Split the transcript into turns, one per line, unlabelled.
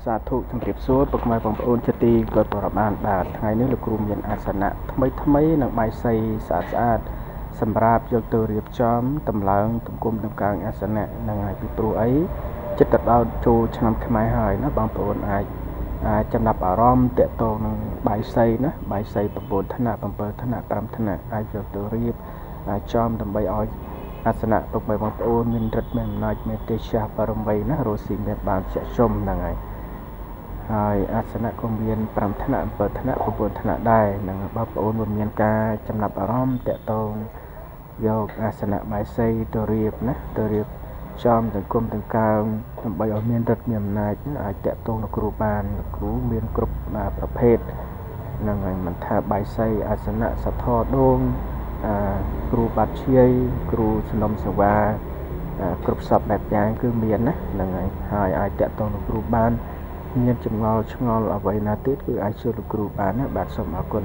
សាធុជំរាបសួរពុកម៉ែបងប្អូនជាទីគោរពបានបាទថ្ងៃនេះលោកគ្រូមានអាសនៈថ្មីនិងបាយសីស្អាតសម្រាប់យកទៅរៀបចំតម្លើងទង្គំតម្កើងអាសនៈនឹងឲ្យពីព្រោះអីចិត្តទៅដល់ចូលឆ្នាំខ្មែរហើយណាបងប្អូនអាចចំណាប់អារម្មណ៍តកតងនឹងបាយសីណាបាយសី9ថ្នាក់7ថ្នាក់5ថ្នាក់អាចយកទៅរៀបចំដើម្បីឲ្យអាសនៈពុកម៉ែបងប្អូនមានរិទ្ធមានអំណាចមានទេចាស់បរមីណារស់ស៊ីមានបានជាជុំហ្នឹងហើយអាសនៈក៏មាន5ថ្នាក់7ថ្នាក់9ថ្នាក់ដែរនឹងបងប្អូនមានការចំណាប់អារម្មណ៍តកតងយកអាសនៈបាយសីទៅរៀបណាទៅរៀបចំទាំងគុំទាំងកើងដើម្បីឲ្យមានរិទ្ធមានអំណាចអាចតកតងលោកគ្រូបានលោកគ្រូមានគ្រប់ប្រភេទហ្នឹងហើយមិនថាបាយសីអាសនៈសធរដូងគ្រូបាត់ឈាយគ្រូសំណុំសេវាគ្រប់សពបែបយ៉ាងគឺមានណាហ្នឹងហើយអាចតកតងលោកគ្រូបានមានចម្ងល់ឆ្ងល់អ្វីណាទៀតគឺអាចសួរលោកគ្រូបានណាបាទសូមអរគុណ